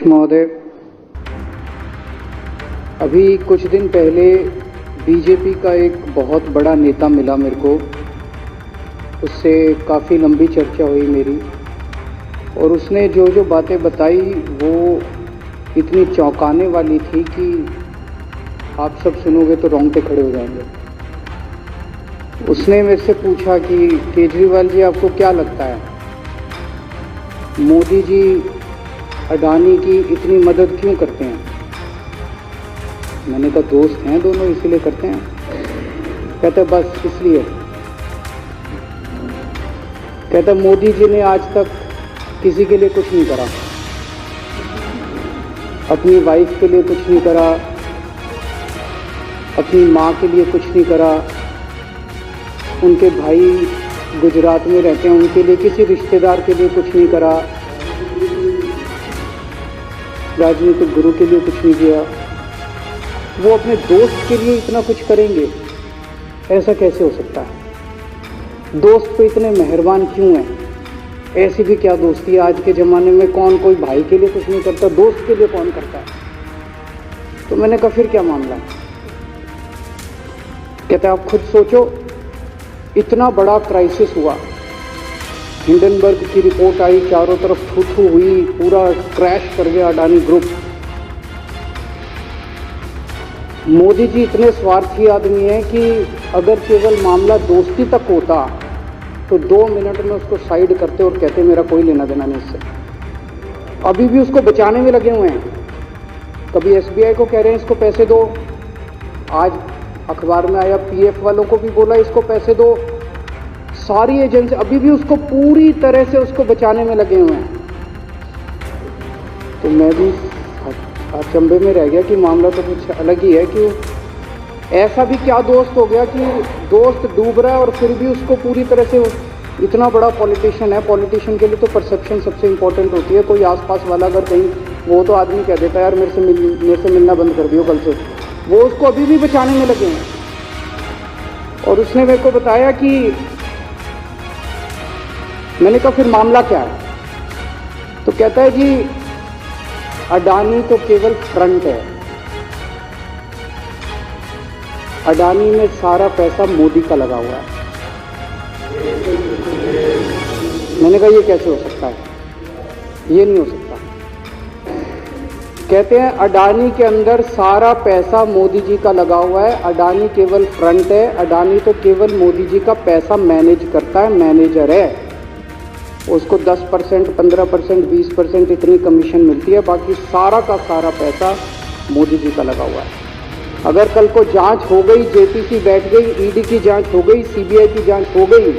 महोदय, अभी कुछ दिन पहले बीजेपी का एक बहुत बड़ा नेता मिला मेरे को। उससे काफ़ी लंबी चर्चा हुई मेरी, और उसने जो जो बातें बताई वो इतनी चौंकाने वाली थी कि आप सब सुनोगे तो रोंगटे खड़े हो जाएंगे। उसने मेरे से पूछा कि केजरीवाल जी, आपको क्या लगता है मोदी जी अडानी की इतनी मदद क्यों करते हैं? मैंने कहा दोस्त हैं दोनों, इसीलिए करते हैं। कहता बस इसलिए। कहता मोदी जी ने आज तक किसी के लिए कुछ नहीं करा, अपनी वाइफ के लिए कुछ नहीं करा, अपनी माँ के लिए कुछ नहीं करा, उनके भाई गुजरात में रहते हैं उनके लिए, किसी रिश्तेदार के लिए कुछ नहीं करा, राजनीतिक गुरु के लिए कुछ नहीं किया। वो अपने दोस्त के लिए इतना कुछ करेंगे, ऐसा कैसे हो सकता है? दोस्त पे इतने मेहरबान क्यों हैं? ऐसी भी क्या दोस्ती है? आज के ज़माने में कौन कोई भाई के लिए कुछ नहीं करता, दोस्त के लिए कौन करता है? तो मैंने कहा फिर क्या मामला है? कहते आप खुद सोचो, इतना बड़ा क्राइसिस हुआ, हिंडनबर्ग की रिपोर्ट आई, चारों तरफ थू-थू हुई, पूरा क्रैश कर गया अडानी ग्रुप। मोदी जी इतने स्वार्थी आदमी हैं कि अगर केवल मामला दोस्ती तक होता तो 2 मिनट में उसको साइड करते और कहते मेरा कोई लेना देना नहीं इससे। अभी भी उसको बचाने में लगे हुए हैं। कभी एसबीआई को कह रहे हैं इसको पैसे दो, आज अखबार में आया पीएफ वालों को भी बोला इसको पैसे दो। सारी एजेंसी अभी भी उसको पूरी तरह से उसको बचाने में लगे हुए हैं। तो मैं भी अचंभे में रह गया कि मामला तो कुछ अलग ही है कि ऐसा भी क्या दोस्त हो गया कि दोस्त डूब रहा है और फिर भी उसको पूरी तरह से। इतना बड़ा पॉलिटिशियन है, पॉलिटिशियन के लिए तो परसेप्शन सबसे इंपॉर्टेंट होती है। कोई आसपास वाला अगर कहीं, वो तो आदमी कह देता है यार मेरे से मिलना बंद कर दियो कल से, वो उसको अभी भी बचाने में लगे हैं। और उसने मेरे को बताया कि, मैंने कहा फिर मामला क्या है? तो कहता है जी अडानी तो केवल फ्रंट है, अडानी में सारा पैसा मोदी का लगा हुआ है। मैंने कहा ये कैसे हो सकता है? ये नहीं हो सकता। कहते हैं अडानी के अंदर सारा पैसा मोदी जी का लगा हुआ है, अडानी केवल फ्रंट है, अडानी तो केवल मोदी जी का पैसा मैनेज करता है, मैनेजर है। उसको 10%, 15%, 20% इतनी कमीशन मिलती है, बाकी सारा का सारा पैसा मोदी जी का लगा हुआ है। अगर कल को जांच हो गई, जेपीसी बैठ गई, ईडी की जांच हो गई, सीबीआई की जांच हो गई,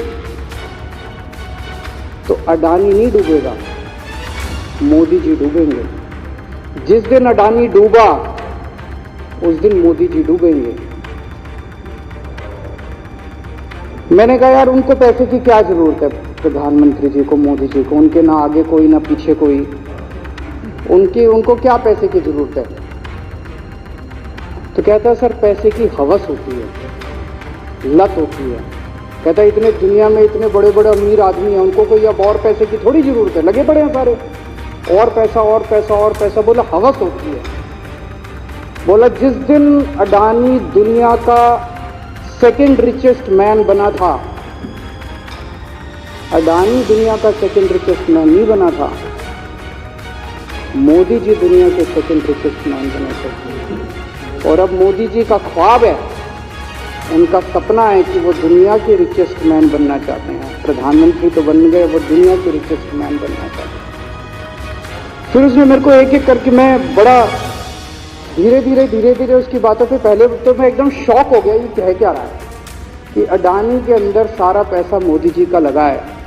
तो अडानी नहीं डूबेगा, मोदी जी डूबेंगे। जिस दिन अडानी डूबा उस दिन मोदी जी डूबेंगे। मैंने कहा यार उनको पैसे की क्या जरूरत है, प्रधानमंत्री जी को, मोदी जी को? उनके ना आगे कोई ना पीछे कोई, उनको क्या पैसे की जरूरत है? तो कहता है सर पैसे की हवस होती है, लत होती है। कहता है इतने दुनिया में इतने बड़े बड़े अमीर आदमी हैं, उनको कोई अब और पैसे की थोड़ी जरूरत है, लगे पड़े हैं सारे, और पैसा और पैसा और पैसा। बोला हवस होती है। बोला जिस दिन अडानी दुनिया का सेकंड रिचेस्ट मैन बना था, अडानी दुनिया का सेकंड रिचेस्ट मैन नहीं बना था, मोदी जी दुनिया के सेकंड रिचेस्ट मैन बने थे। और अब मोदी जी का ख्वाब है, उनका सपना है कि वो दुनिया के रिचेस्ट मैन बनना चाहते हैं। प्रधानमंत्री तो बन गए, वो दुनिया के रिचेस्ट मैन बनना चाहते हैं। फिर उसने मेरे को एक एक करके, मैं बड़ा धीरे धीरे उसकी बातों पे, पहले तो मैं एकदम शॉक हो गया, ये कह क्या रहा है कि अडानी के अंदर सारा पैसा मोदी जी का लगा है।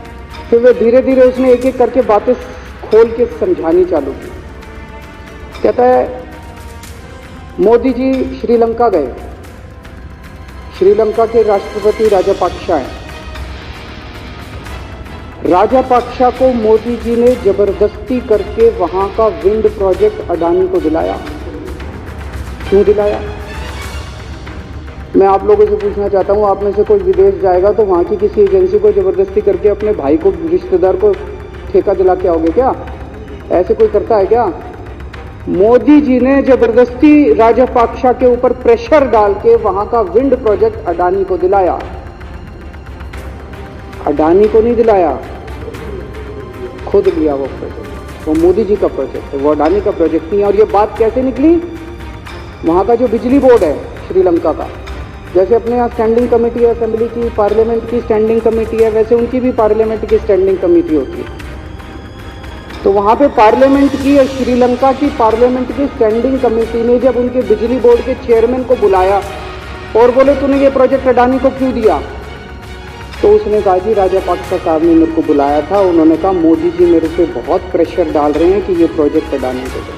फिर वो धीरे धीरे उसने एक एक करके बातें खोल के समझानी चालू की। कहता है मोदी जी श्रीलंका गए, श्रीलंका के राष्ट्रपति राजापाक्सा हैं। राजापाक्सा को मोदी जी ने जबरदस्ती करके वहां का विंड प्रोजेक्ट अडानी को दिलाया। क्यों दिलाया? मैं आप लोगों से पूछना चाहता हूं, आप में से कोई विदेश जाएगा तो वहां की किसी एजेंसी को जबरदस्ती करके अपने भाई को, रिश्तेदार को ठेका दिला के आओगे क्या? ऐसे कोई करता है क्या? मोदी जी ने जबरदस्ती राजपक्षा के ऊपर प्रेशर डाल के वहां का विंड प्रोजेक्ट अडानी को दिलाया। अडानी को नहीं दिलाया, खुद लिया वो प्रोजेक्ट। वो मोदी जी का प्रोजेक्ट है, वो अडानी का प्रोजेक्ट नहीं है। और ये बात कैसे निकली? वहां का जो बिजली बोर्ड है श्रीलंका का, जैसे अपने यहाँ स्टैंडिंग कमेटी है असेंबली की, पार्लियामेंट की स्टैंडिंग कमेटी है, वैसे उनकी भी पार्लियामेंट की स्टैंडिंग कमेटी होती है। तो वहां पे पार्लियामेंट की, श्रीलंका की पार्लियामेंट की स्टैंडिंग कमेटी ने जब उनके बिजली बोर्ड के चेयरमैन को बुलाया और बोले तूने ये प्रोजेक्ट अडानी को क्यों दिया, तो उसने कहा जी राजपक्षे साहब ने मेरे को बुलाया था, उन्होंने कहा मोदी जी मेरे पे बहुत प्रेशर डाल रहे हैं कि ये प्रोजेक्ट अडानी को दे।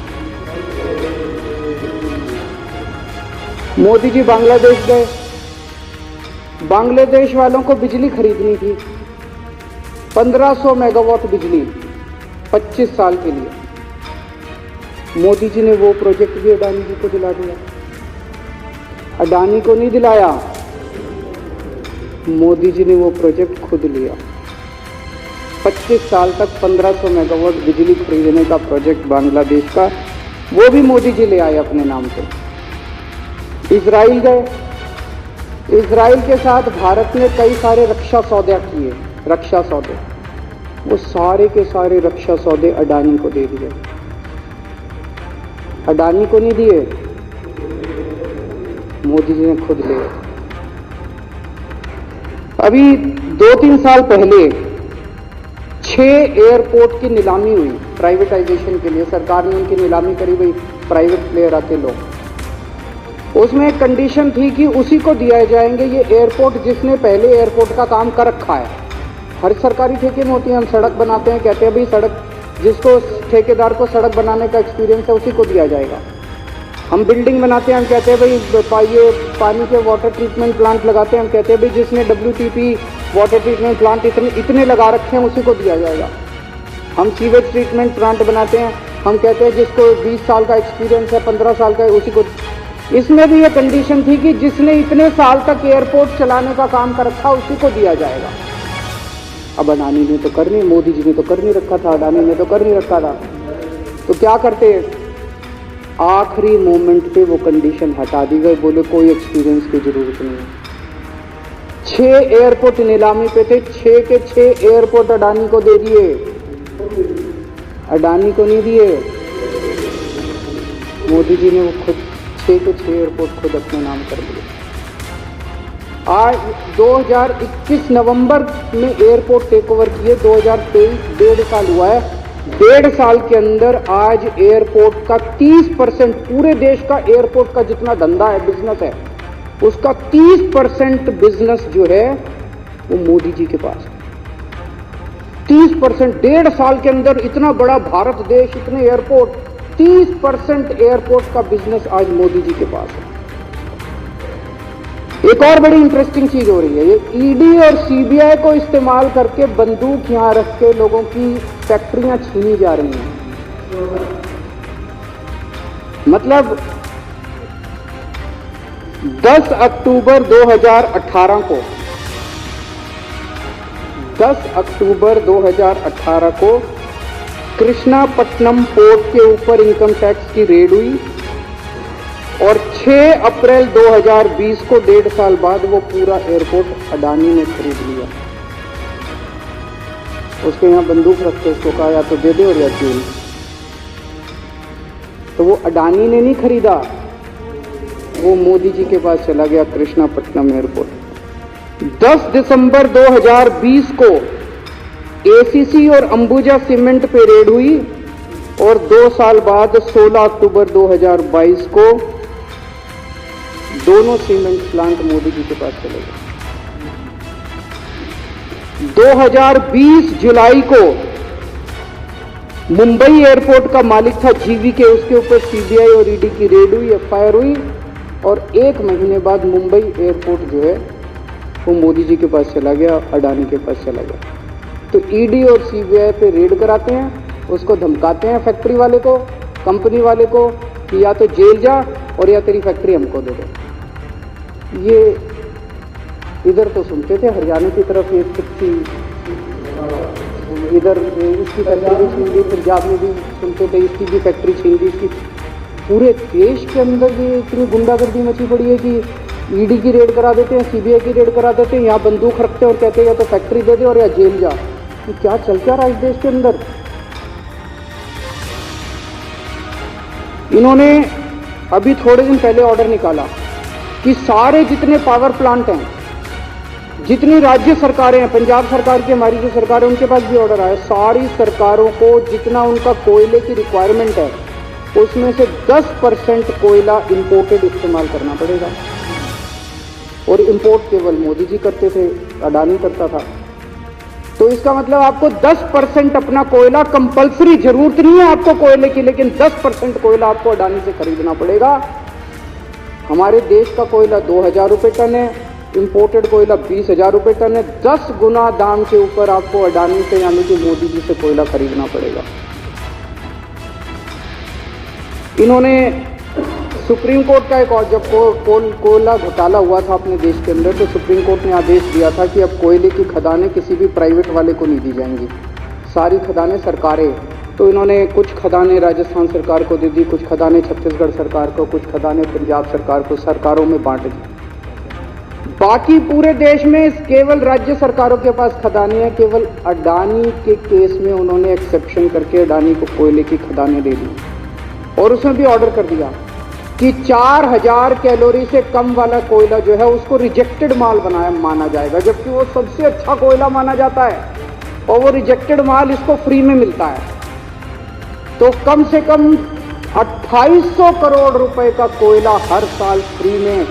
मोदी जी बांग्लादेश गए, बांग्लादेश वालों को बिजली खरीदनी थी, 1500 मेगावाट बिजली 25 साल के लिए। मोदी जी ने वो प्रोजेक्ट भी अडानी जी को दिला दिया। अडानी को नहीं दिलाया, मोदी जी ने वो प्रोजेक्ट खुद लिया। 25 साल तक 1500 मेगावाट बिजली खरीदने का प्रोजेक्ट बांग्लादेश का, वो भी मोदी जी ले आए अपने नाम पे। इजराइल गए, इजराइल के साथ भारत ने कई सारे रक्षा सौदे किए, रक्षा सौदे, वो सारे के सारे रक्षा सौदे अडानी को दे दिए। अडानी को नहीं दिए, मोदी जी ने खुद लिए। अभी 2-3 साल पहले 6 एयरपोर्ट की नीलामी हुई प्राइवेटाइजेशन के लिए, सरकार ने उनकी नीलामी करी, भाई प्राइवेट प्लेयर आते लोग। उसमें एक कंडीशन थी कि उसी को दिया जाएंगे ये एयरपोर्ट जिसने पहले एयरपोर्ट का काम कर रखा है। हर सरकारी ठेके में होती है, हम सड़क बनाते हैं, कहते हैं भाई सड़क, जिसको ठेकेदार को सड़क बनाने का एक्सपीरियंस है उसी को दिया जाएगा। हम बिल्डिंग बनाते हैं, हम कहते हैं भाई ये पानी के वाटर ट्रीटमेंट प्लांट लगाते हैं, हम कहते हैं भाई जिसने WTP वाटर ट्रीटमेंट प्लांट इतने लगा रखे हैं उसी को दिया जाएगा। हम सीवेज ट्रीटमेंट प्लांट बनाते हैं, हम कहते हैं जिसको 20 साल का एक्सपीरियंस है, 15 साल का है, उसी को। इसमें भी ये कंडीशन थी कि जिसने इतने साल तक एयरपोर्ट चलाने का काम कर रखा उसी को दिया जाएगा। अब अडानी ने तो कर नहीं, मोदी जी ने तो कर नहीं रखा था, अडानी ने तो कर नहीं रखा था, तो क्या करते? आखिरी मोमेंट पे वो कंडीशन हटा दी गई, बोले कोई एक्सपीरियंस की जरूरत नहीं है। 6 एयरपोर्ट नीलामी पे थे, 6 के 6 एयरपोर्ट अडानी को दे दिए, अडानी को नहीं दिए। मोदी जी ने वो खुद 6 के 6 एयरपोर्ट खुद अपने नाम कर दिए। आज 2021 नवंबर में एयरपोर्ट टेक ओवर किए, 2023 1.5 साल हुआ है। 1.5 साल के अंदर आज एयरपोर्ट का 30%, पूरे देश का एयरपोर्ट का जितना धंधा है, बिजनेस है, उसका 30% बिजनेस जो है वो मोदी जी के पास है। 30%, 1.5 साल के अंदर इतना बड़ा भारत देश, इतने एयरपोर्ट, 30% एयरपोर्ट का बिजनेस आज मोदी जी के पास है। एक और बड़ी इंटरेस्टिंग चीज हो रही है, ये ईडी और सीबीआई को इस्तेमाल करके बंदूक यहां रख के लोगों की फैक्ट्रियां छीनी जा रही हैं। मतलब 10 अक्टूबर 2018 को, 10 अक्टूबर 2018 को कृष्णापट्टनम पोर्ट के ऊपर इनकम टैक्स की रेड हुई और 6 अप्रैल 2020 को 1.5 साल बाद वो पूरा एयरपोर्ट अडानी ने खरीद लिया। उसके यहाँ बंदूक रखते, उसको कहा या तो दे दे और या क्यों। तो वो अडानी ने नहीं खरीदा, वो मोदी जी के पास चला गया कृष्णापट्टनम एयरपोर्ट। 10 दिसंबर 2020 को ACC और अंबुजा सीमेंट पे रेड हुई और 2 साल बाद 16 अक्टूबर 2022 को दोनों सीमेंट प्लांट मोदी जी के पास चले गए। 2020 जुलाई को मुंबई एयरपोर्ट का मालिक था GVK, उसके ऊपर CBI और ED की रेड हुई, FIR हुई और 1 महीने बाद मुंबई एयरपोर्ट जो है वो मोदी जी के पास चला गया, अडानी के पास चला गया। तो ED और CBI पे रेड कराते हैं, उसको धमकाते हैं फैक्ट्री वाले को, कंपनी वाले को कि या तो जेल जा और या तेरी फैक्ट्री हमको दे दो। ये इधर तो सुनते थे हरियाणा की तरफ एक थी, इधर इसकी फैक्ट्री भी छीन ली, पंजाब में भी सुनते थे इसकी भी फैक्ट्री छीन ली, इसकी पूरे देश के अंदर ये इतनी गुंडागर्दी मची पड़ी है कि ईडी की रेड करा देते हैं, सीबीआई की रेड करा देते हैं, यहाँ बंदूक रखते हैं और कहते हैं या तो फैक्ट्री दे दे और या जेल जा। ये क्या चल क्या रहा है इस देश के अंदर? इन्होंने अभी थोड़े दिन पहले ऑर्डर निकाला कि सारे जितने पावर प्लांट हैं, जितनी राज्य सरकारें हैं, पंजाब सरकार की, हमारी जो सरकार है, उनके पास भी ऑर्डर आया, सारी सरकारों को जितना उनका कोयले की रिक्वायरमेंट है उसमें से 10% कोयला इंपोर्टेड इस्तेमाल करना पड़ेगा। और इंपोर्ट केवल मोदी जी करते थे, अडानी करता था। तो इसका मतलब आपको 10% अपना कोयला कंपल्सरी, जरूरत नहीं है आपको कोयले की, लेकिन 10% कोयला आपको अडानी से खरीदना पड़ेगा। हमारे देश का कोयला 2000 रुपये टन है, इंपोर्टेड कोयला 20,000 रुपये टन है। 10 गुना दाम के ऊपर आपको अडानी से यानी कि मोदी जी से कोयला खरीदना पड़ेगा। इन्होंने सुप्रीम कोर्ट का एक और, जब कोयला घोटाला हुआ था अपने देश के अंदर, तो सुप्रीम कोर्ट ने आदेश दिया था कि अब कोयले की खदानें किसी भी प्राइवेट वाले को नहीं दी जाएंगी, सारी खदानें सरकारें। तो इन्होंने कुछ खदानें राजस्थान सरकार को दे दी, कुछ खदानें छत्तीसगढ़ सरकार को, कुछ खदानें पंजाब सरकार को, सरकारों में बांट दी। बाकी पूरे देश में केवल राज्य सरकारों के पास खदानें हैं। केवल अडानी के केस में उन्होंने एक्सेप्शन करके अडानी को कोयले की खदानें दे दी और उसमें भी ऑर्डर कर दिया कि 4000 कैलोरी से कम वाला कोयला जो है उसको रिजेक्टेड माल माना जाएगा, जबकि वो सबसे अच्छा कोयला माना जाता है और वो रिजेक्टेड माल इसको फ्री में मिलता है। तो कम से कम 2800 करोड़ रुपए का कोयला हर साल फ्री में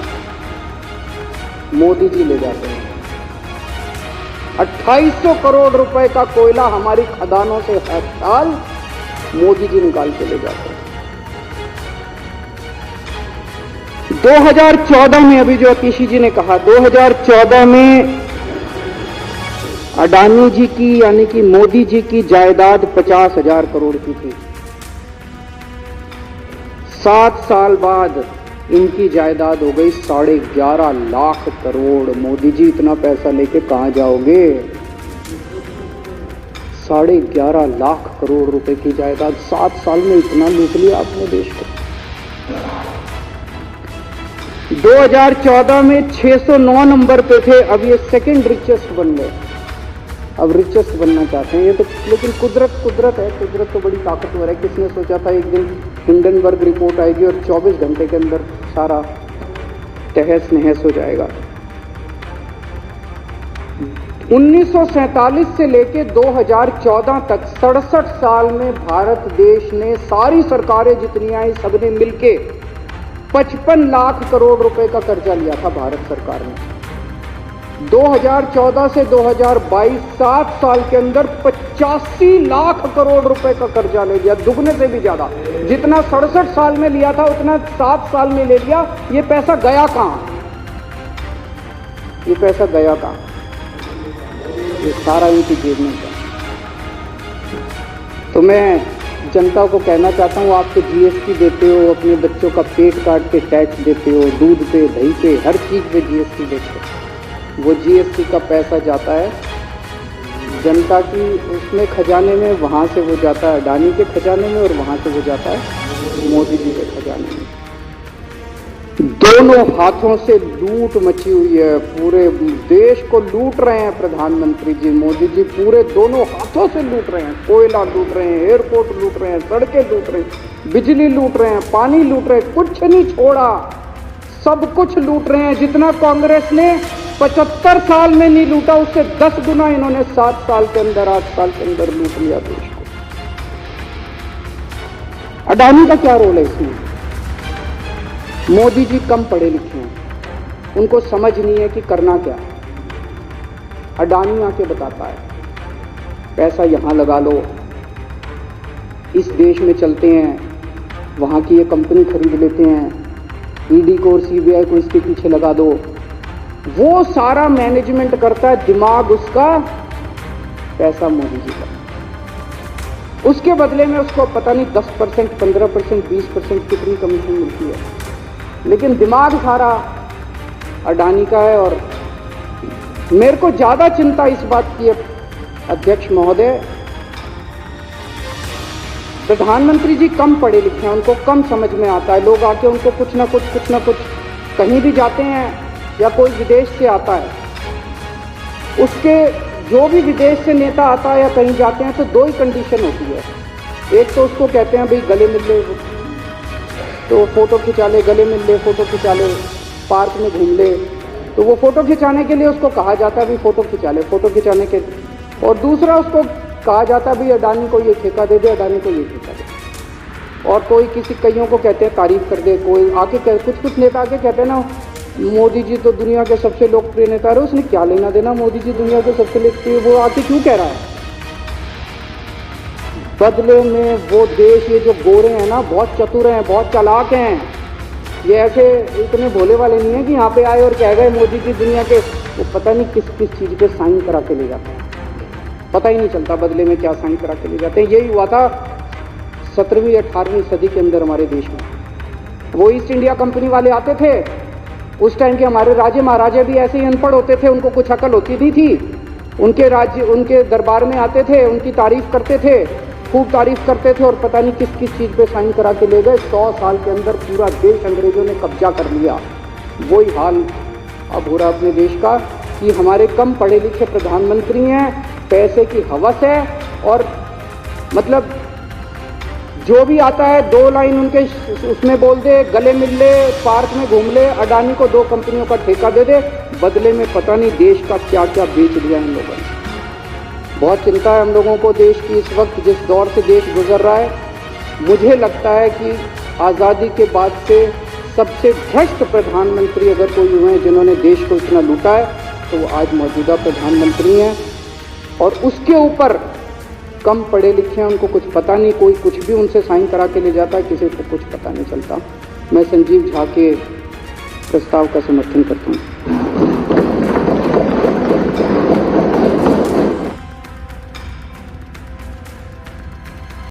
मोदी जी ले जाते हैं। 2800 करोड़ रुपए का कोयला हमारी खदानों से हर साल मोदी जी निकाल के ले जाते हैं। 2014 में, अभी जो अतीशी जी ने कहा, 2014 में अडानी जी की यानी कि मोदी जी की जायदाद 50,000 करोड़ की थी। 7 साल बाद इनकी जायदाद हो गई 11.5 लाख करोड़। मोदी जी इतना पैसा लेके कहां जाओगे? 11.5 लाख करोड़ रुपए की जायदाद, 7 साल में इतना लूट लिया आपने देश को। 2014 में 609 नंबर पे थे, अब ये सेकंड रिचेस्ट बन गए, अब रिचेस्ट बनना चाहते हैं। ये तो लेकिन कुदरत है, कुदरत तो बड़ी ताकतवर है। किसने सोचा था एक दिन हिंडनबर्ग रिपोर्ट आएगी और 24 घंटे के अंदर सारा तहस नहस हो जाएगा। 1947 से लेके 2014 तक 67 साल में भारत देश ने, सारी सरकारें जितनी आई सबने मिलके 55 लाख करोड़ रुपए का कर्जा लिया था भारत सरकार ने। 2014 से 2022 7 साल के अंदर 85 लाख करोड़ रुपए का कर्जा ले लिया, दुगने से भी ज्यादा। जितना 67 साल में लिया था उतना 7 साल में ले लिया। ये पैसा गया कहां? ये पैसा गया कहां? ये सारा इनकी जेब में था। तो मैं जनता को कहना चाहता हूँ, आप तो जीएसटी देते हो, अपने बच्चों का पेट काट के टैक्स देते हो, दूध पे, दही पे, हर चीज पे जीएसटी देते हो। वो जीएसटी का पैसा जाता है जनता की उसमें खजाने में, वहाँ से वो जाता है अडानी के खजाने में और वहाँ से वो जाता है मोदी जी के खजाने में। दोनों हाथों से लूट मची हुई है, पूरे देश को लूट रहे हैं प्रधानमंत्री जी, मोदी जी पूरे दोनों हाथों से लूट रहे हैं। कोयला लूट रहे हैं, एयरपोर्ट लूट रहे हैं, सड़कें लूट रहे हैं, बिजली लूट रहे हैं, पानी लूट रहे हैं, कुछ नहीं छोड़ा, सब कुछ लूट रहे हैं। जितना कांग्रेस ने 75 साल में नहीं लूटा, उससे 10 गुना इन्होंने 7 साल के अंदर, 8 साल के अंदर लूट लिया देश को। अडानी का क्या रोल है इसमें? मोदी जी कम पढ़े लिखे हैं, उनको समझ नहीं है कि करना क्या है। अडानी आके बताता है पैसा यहां लगा लो, इस देश में चलते हैं, वहां की ये कंपनी खरीद लेते हैं, ईडी को और सीबीआई को इसके पीछे लगा दो। वो सारा मैनेजमेंट करता है, दिमाग उसका, पैसा मोदी जी का। उसके बदले में उसको पता नहीं 10%, 15%, 20% कितनी कमीशन मिलती है, लेकिन दिमाग सारा अडानी का है। और मेरे को ज्यादा चिंता इस बात की है अध्यक्ष महोदय प्रधानमंत्री जी कम पढ़े लिखे हैं, उनको कम समझ में आता है। लोग आके उनको कुछ ना कुछ कहीं भी जाते हैं या कोई विदेश से आता है, उसके जो भी विदेश से नेता आता है या कहीं जाते हैं तो दो ही कंडीशन होती है। एक तो उसको कहते हैं भाई गले मिल ले, तो फोटो खिंचा ले, गले मिल ले, फोटो खिंचा ले, पार्क में घूम ले, तो वो फोटो खिंचाने के लिए उसको कहा जाता है भाई फोटो खिंचा ले, फोटो खिंचाने के। और दूसरा उसको कहा जाता है भाई अडानी को ये ठेका दे दे, अडानी को ये ठेका दे। और कोई किसी कईयों को कहते हैं तारीफ कर दे, कोई आके कुछ नेता आके कहते हैं ना मोदी जी तो दुनिया के सबसे लोकप्रिय नेता है। उसने क्या लेना देना, मोदी जी दुनिया के सबसे लोकप्रिय, वो आके क्यों कह रहा है? बदले में वो देश, ये जो गोरे हैं ना, बहुत चतुर हैं, बहुत चालाक हैं, ये ऐसे इतने भोले वाले नहीं है कि यहाँ पे आए और कह गए मोदी जी दुनिया के, वो पता नहीं किस किस चीज़ पे साइन करा के ले जाते हैं, पता ही नहीं चलता बदले में क्या साइन करा के ले जाते हैं। यही हुआ था 17वीं 18वीं सदी के अंदर हमारे देश में। वो ईस्ट इंडिया कंपनी वाले आते थे, उस टाइम के हमारे राजे महाराजे भी ऐसे ही अनपढ़ होते थे, उनको कुछ अकल होती नहीं थी। उनके दरबार में आते थे, उनकी तारीफ करते थे, खूब तारीफ करते थे, और पता नहीं किस किस चीज़ पे साइन करा के ले गए। 100 साल के अंदर पूरा देश अंग्रेजों ने कब्जा कर लिया। वही हाल अब हो रहा अपने देश का कि हमारे कम पढ़े लिखे प्रधानमंत्री हैं, पैसे की हवस है, और मतलब जो भी आता है 2 लाइन उनके उसमें बोल दे, गले मिल ले, पार्क में घूम ले, अडानी को 2 कंपनियों का ठेका दे दे, बदले में पता नहीं देश का क्या क्या बेच दिया इन लोगों ने। बहुत चिंता है हम लोगों को देश की इस वक्त, जिस दौर से देश गुजर रहा है। मुझे लगता है कि आज़ादी के बाद से सबसे भ्रष्ट प्रधानमंत्री अगर कोई हुए हैं जिन्होंने देश को इतना लूटा है, तो वो आज मौजूदा प्रधानमंत्री हैं। और उसके ऊपर कम पढ़े लिखे हैं, उनको कुछ पता नहीं, कोई कुछ भी उनसे साइन करा के ले जाता है, किसी को कुछ पता नहीं चलता। मैं संजीव झा के प्रस्ताव का समर्थन करता हूँ।